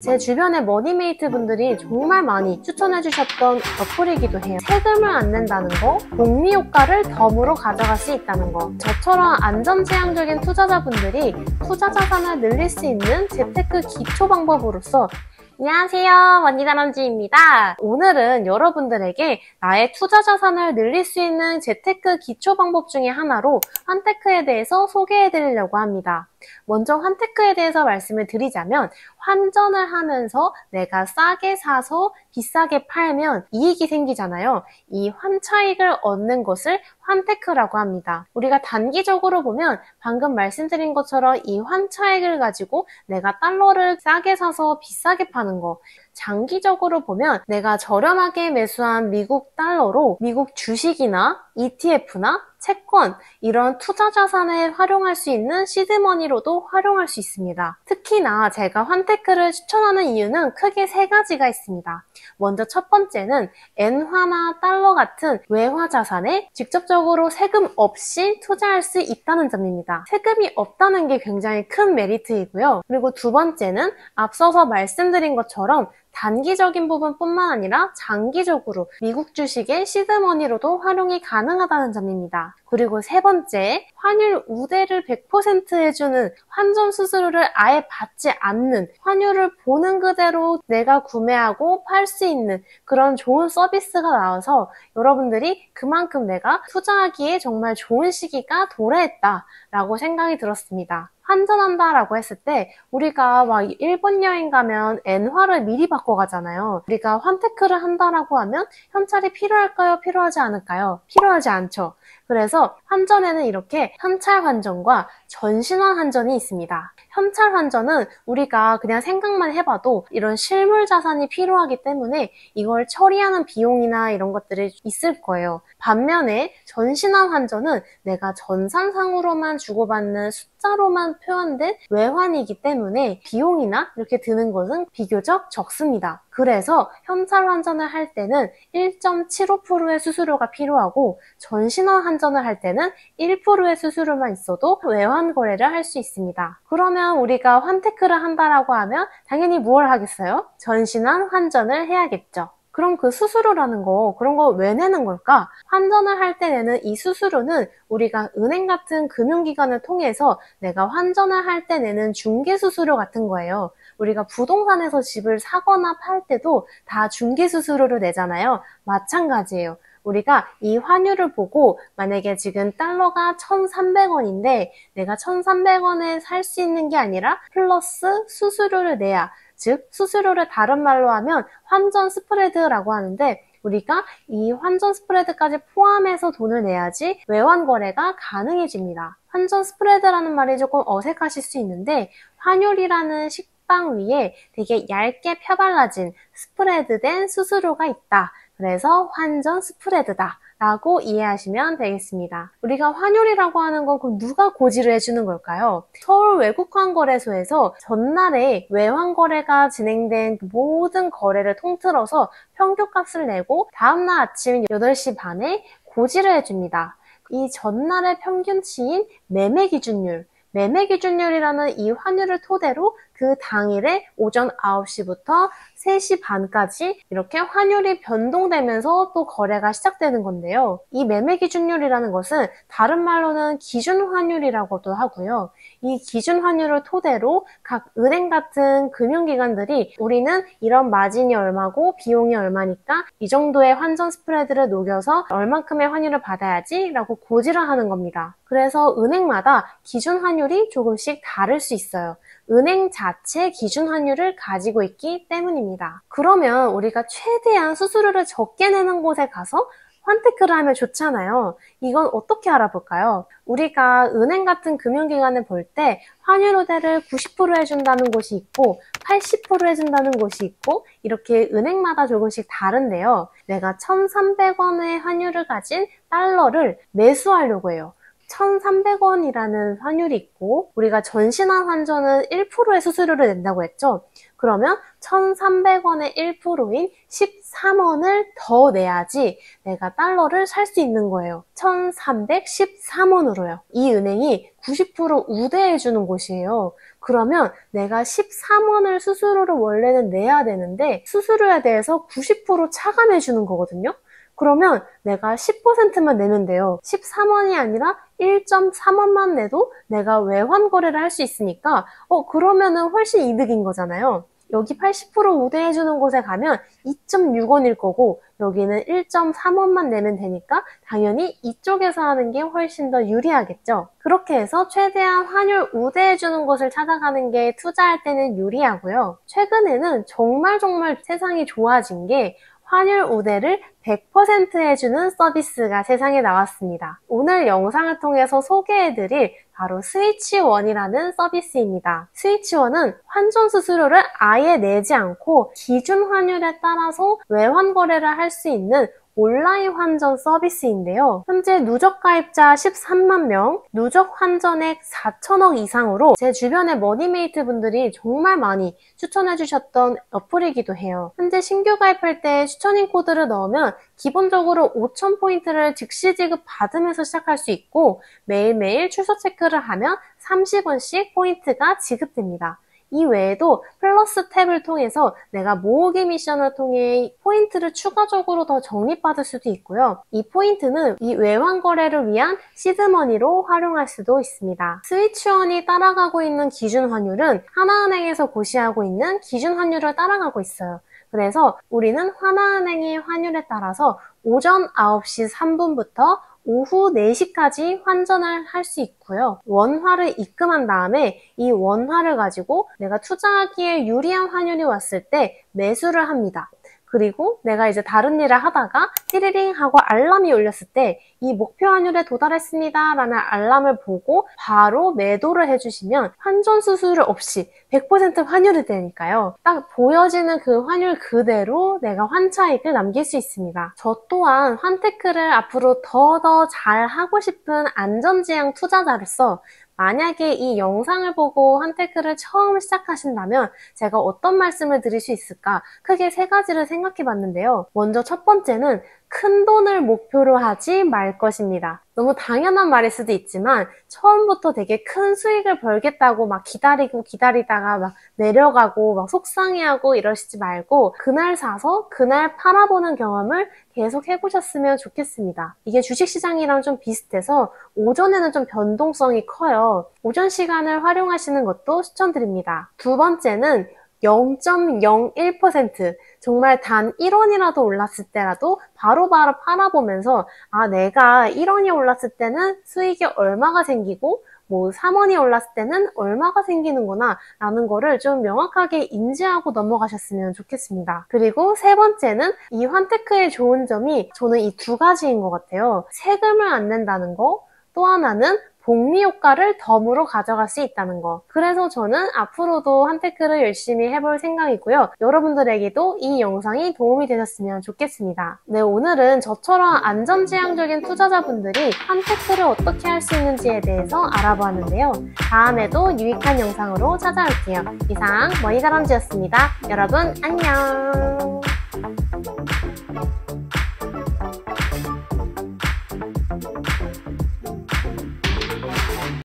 제 주변의 머니메이트 분들이 정말 많이 추천해주셨던 어플이기도 해요. 세금을 안 낸다는 거, 복리 효과를 덤으로 가져갈 수 있다는 거. 저처럼 안전지향적인 투자자분들이 투자 자산을 늘릴 수 있는 재테크 기초 방법으로서 안녕하세요, 머니다람쥐입니다. 오늘은 여러분들에게 나의 투자 자산을 늘릴 수 있는 재테크 기초 방법 중에 하나로 환테크에 대해서 소개해드리려고 합니다. 먼저 환테크에 대해서 말씀을 드리자면 환전을 하면서 내가 싸게 사서 비싸게 팔면 이익이 생기잖아요. 이 환차익을 얻는 것을 환테크라고 합니다. 우리가 단기적으로 보면 방금 말씀드린 것처럼 이 환차익을 가지고 내가 달러를 싸게 사서 비싸게 파는 거, 장기적으로 보면 내가 저렴하게 매수한 미국 달러로 미국 주식이나 ETF나 채권, 이런 투자 자산에 활용할 수 있는 시드머니로도 활용할 수 있습니다. 특히나 제가 환테크를 추천하는 이유는 크게 세 가지가 있습니다. 먼저 첫 번째는 엔화나 달러 같은 외화 자산에 직접적으로 세금 없이 투자할 수 있다는 점입니다. 세금이 없다는 게 굉장히 큰 메리트이고요. 그리고 두 번째는 앞서서 말씀드린 것처럼 단기적인 부분뿐만 아니라 장기적으로 미국 주식의 시드머니로도 활용이 가능하다는 점입니다. 그리고 세 번째, 환율 우대를 100% 해주는 환전 수수료를 아예 받지 않는, 환율을 보는 그대로 내가 구매하고 팔 수 있는 그런 좋은 서비스가 나와서 여러분들이 그만큼 내가 투자하기에 정말 좋은 시기가 도래했다라고 생각이 들었습니다. 환전한다라고 했을 때 우리가 막 일본 여행 가면 엔화를 미리 바꿔 가잖아요. 우리가 환테크를 한다라고 하면 현찰이 필요할까요? 필요하지 않을까요? 필요하지 않죠. 그래서 환전에는 이렇게 현찰 환전과 전신환 환전이 있습니다. 현찰 환전은 우리가 그냥 생각만 해봐도 이런 실물 자산이 필요하기 때문에 이걸 처리하는 비용이나 이런 것들이 있을 거예요. 반면에 전신환 환전은 내가 전산상으로만 주고받는 숫자로만 표현된 외환이기 때문에 비용이나 이렇게 드는 것은 비교적 적습니다. 그래서 현찰 환전을 할 때는 1.75%의 수수료가 필요하고 전신환 환전을 할 때는 1%의 수수료만 있어도 외환 거래를 할 수 있습니다. 그러면 우리가 환테크를 한다라고 하면 당연히 뭘 하겠어요? 전신환 환전을 해야겠죠. 그럼 그 수수료라는 거, 그런 거 왜 내는 걸까? 환전을 할 때 내는 이 수수료는 우리가 은행 같은 금융기관을 통해서 내가 환전을 할 때 내는 중개수수료 같은 거예요. 우리가 부동산에서 집을 사거나 팔 때도 다 중개수수료를 내잖아요. 마찬가지예요. 우리가 이 환율을 보고 만약에 지금 달러가 1,300원인데 내가 1,300원에 살 수 있는 게 아니라 플러스 수수료를 내야, 즉 수수료를 다른 말로 하면 환전 스프레드라고 하는데 우리가 이 환전 스프레드까지 포함해서 돈을 내야지 외환 거래가 가능해집니다. 환전 스프레드라는 말이 조금 어색하실 수 있는데 환율이라는 식빵 위에 되게 얇게 펴발라진 스프레드된 수수료가 있다. 그래서 환전 스프레드다 라고 이해하시면 되겠습니다. 우리가 환율이라고 하는 건 그럼 누가 고지를 해주는 걸까요? 서울 외국환거래소에서 전날에 외환거래가 진행된 모든 거래를 통틀어서 평균값을 내고 다음날 아침 8시 반에 고지를 해줍니다. 이 전날의 평균치인 매매기준율이라는 이 환율을 토대로 그 당일에 오전 9시부터 3시 반까지 이렇게 환율이 변동되면서 또 거래가 시작되는 건데요. 이 매매기준율이라는 것은 다른 말로는 기준환율이라고도 하고요. 이 기준환율을 토대로 각 은행 같은 금융기관들이 우리는 이런 마진이 얼마고 비용이 얼마니까 이 정도의 환전 스프레드를 녹여서 얼만큼의 환율을 받아야지 라고 고지를 하는 겁니다. 그래서 은행마다 기준환율이 조금씩 다를 수 있어요. 은행 자체 기준 환율을 가지고 있기 때문입니다. 그러면 우리가 최대한 수수료를 적게 내는 곳에 가서 환테크를 하면 좋잖아요. 이건 어떻게 알아볼까요? 우리가 은행 같은 금융기관을 볼 때 환율 우대를 90% 해준다는 곳이 있고 80% 해준다는 곳이 있고 이렇게 은행마다 조금씩 다른데요. 내가 1,300원의 환율을 가진 달러를 매수하려고 해요. 1,300원이라는 환율이 있고 우리가 전신환 환전은 1%의 수수료를 낸다고 했죠. 그러면 1,300원의 1%인 13원을 더 내야지 내가 달러를 살 수 있는 거예요. 1,313원으로요. 이 은행이 90% 우대해주는 곳이에요. 그러면 내가 13원을 수수료를 원래는 내야 되는데 수수료에 대해서 90% 차감해주는 거거든요. 그러면 내가 10%만 내면 돼요. 13원이 아니라 1.3원만 내도 내가 외환 거래를 할 수 있으니까 그러면은 훨씬 이득인 거잖아요. 여기 80% 우대해주는 곳에 가면 2.6원일 거고 여기는 1.3원만 내면 되니까 당연히 이쪽에서 하는 게 훨씬 더 유리하겠죠. 그렇게 해서 최대한 환율 우대해주는 곳을 찾아가는 게 투자할 때는 유리하고요. 최근에는 정말 세상이 좋아진 게 환율 우대를 100% 해주는 서비스가 세상에 나왔습니다. 오늘 영상을 통해서 소개해드릴 바로 스위치원이라는 서비스입니다. 스위치원은 환전 수수료를 아예 내지 않고 기준 환율에 따라서 외환 거래를 할 수 있는 온라인 환전 서비스인데요. 현재 누적 가입자 13만 명, 누적 환전액 4천억 이상으로 제 주변의 머니메이트 분들이 정말 많이 추천해주셨던 어플이기도 해요. 현재 신규 가입할 때 추천인 코드를 넣으면 기본적으로 5,000포인트를 즉시 지급 받으면서 시작할 수 있고 매일매일 출석 체크를 하면 30원씩 포인트가 지급됩니다. 이 외에도 플러스 탭을 통해서 내가 모으기 미션을 통해 포인트를 추가적으로 더 적립받을 수도 있고요. 이 포인트는 이 외환 거래를 위한 시드머니로 활용할 수도 있습니다. 스위치원이 따라가고 있는 기준 환율은 하나은행에서 고시하고 있는 기준 환율을 따라가고 있어요. 그래서 우리는 하나은행의 환율에 따라서 오전 9시 3분부터 오후 4시까지 환전을 할 수 있고요. 원화를 입금한 다음에 이 원화를 가지고 내가 투자하기에 유리한 환율이 왔을 때 매수를 합니다. 그리고 내가 이제 다른 일을 하다가 띠리링 하고 알람이 울렸을 때 이 목표 환율에 도달했습니다 라는 알람을 보고 바로 매도를 해주시면 환전 수수료 없이 100% 환율이 되니까요. 딱 보여지는 그 환율 그대로 내가 환차익을 남길 수 있습니다. 저 또한 환테크를 앞으로 더 잘 하고 싶은 안전지향 투자자로서 만약에 이 영상을 보고 환테크를 처음 시작하신다면 제가 어떤 말씀을 드릴 수 있을까? 크게 3가지를 생각해 봤는데요. 먼저 첫 번째는 큰 돈을 목표로 하지 말 것입니다. 너무 당연한 말일 수도 있지만 처음부터 되게 큰 수익을 벌겠다고 막 기다리다가 막 내려가고 막 속상해하고 이러시지 말고 그날 사서 그날 팔아보는 경험을 계속 해보셨으면 좋겠습니다. 이게 주식시장이랑 좀 비슷해서 오전에는 좀 변동성이 커요. 오전 시간을 활용하시는 것도 추천드립니다. 두 번째는 0.01% 정말 단 1원이라도 올랐을 때라도 바로바로 팔아보면서 내가 1원이 올랐을 때는 수익이 얼마가 생기고 3원이 올랐을 때는 얼마가 생기는구나 라는 거를 좀 명확하게 인지하고 넘어가셨으면 좋겠습니다. 그리고 세 번째는 이 환테크의 좋은 점이 저는 이 2가지인 것 같아요. 세금을 안 낸다는 거, 또 하나는 복리 효과를 덤으로 가져갈 수 있다는 거. 그래서 저는 앞으로도 환테크를 열심히 해볼 생각이고요. 여러분들에게도 이 영상이 도움이 되셨으면 좋겠습니다. 네, 오늘은 저처럼 안전지향적인 투자자분들이 환테크를 어떻게 할 수 있는지에 대해서 알아보았는데요. 다음에도 유익한 영상으로 찾아올게요. 이상 머니다람쥐였습니다. 여러분 안녕.